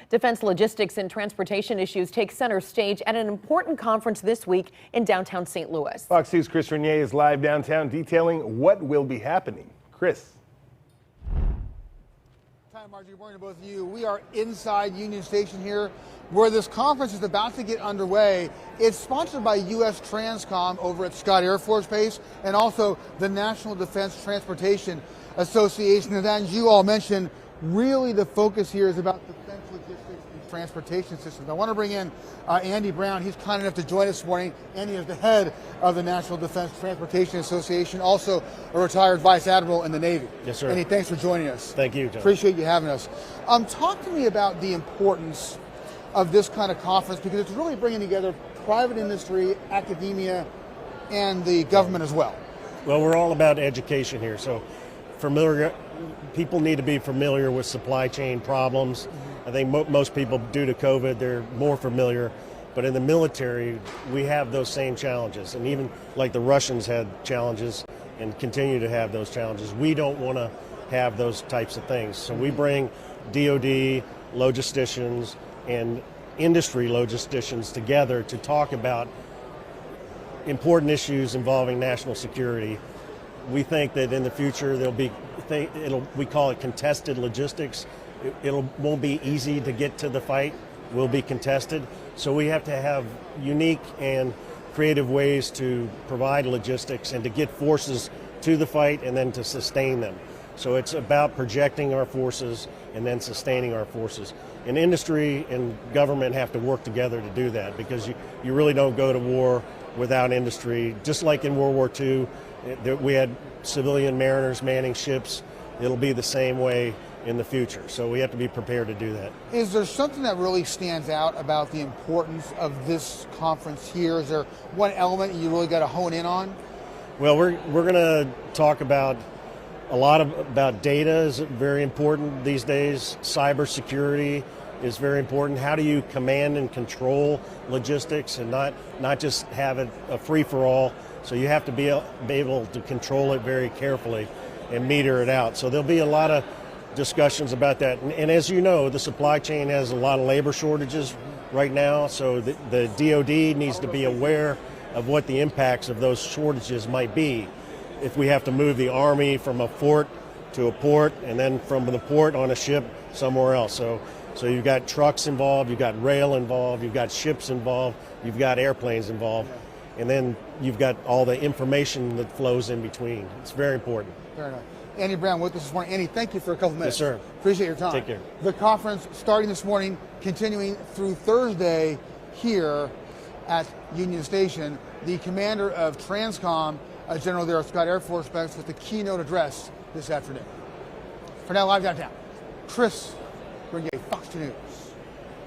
Defense logistics and transportation issues take center stage at an important conference this week in downtown St. Louis. Fox News' Chris Renier is live downtown detailing what will be happening. Chris. Hi, Margie. Good morning to both of you. We are inside Union Station here where this conference is about to get underway. It's sponsored by U.S. Transcom over at Scott Air Force Base and also the National Defense Transportation Association. And as you all mentioned, really the focus here is about defense logistics and transportation systems. I want to bring in Andy Brown. He's kind enough to join us this morning. Andy is the head of the National Defense Transportation Association, also a retired Vice Admiral in the Navy. Yes, sir. Andy, thanks for joining us. Thank you, John. Appreciate you having us. Talk to me about the importance of this kind of conference, because it's really bringing together private industry, academia, and the government as well. Well, we're all about education here, so people need to be familiar with supply chain problems. I think most people, due to COVID, they're more familiar. But in the military, we have those same challenges. And even like the Russians had challenges and continue to have those challenges, we don't want to have those types of things. So we bring DoD, logisticians, and industry logisticians together to talk about important issues involving national security. We think that in the future there'll be, we call it contested logistics. It won't be easy to get to the fight, will be contested. So we have to have unique and creative ways to provide logistics and to get forces to the fight and then to sustain them. So it's about projecting our forces and then sustaining our forces. And industry and government have to work together to do that, because you really don't go to war without industry. Just like in World War II, we had civilian mariners manning ships. It'll be the same way in the future. So we have to be prepared to do that. Is there something that really stands out about the importance of this conference here? Is there one element you really got to hone in on? Well, we're going to talk about about data is very important these days. Cybersecurity is very important. How do you command and control logistics and not just have it a free-for-all? So you have to be able to control it very carefully and meter it out. So there'll be a lot of discussions about that. And as you know, the supply chain has a lot of labor shortages right now. So the DoD needs to be aware of what the impacts of those shortages might be. If we have to move the Army from a fort to a port and then from the port on a ship somewhere else. So you've got trucks involved, you've got rail involved, you've got ships involved, you've got airplanes involved, and then you've got all the information that flows in between. It's very important. Fair enough. Andy Brown with us this morning. Andy, thank you for a couple minutes. Yes, sir. Appreciate your time. Take care. The conference starting this morning, continuing through Thursday here at Union Station. The commander of Transcom, General there at Scott Air Force Base, with the keynote address this afternoon. For now, live downtown, Chris Renier, Fox 2 News.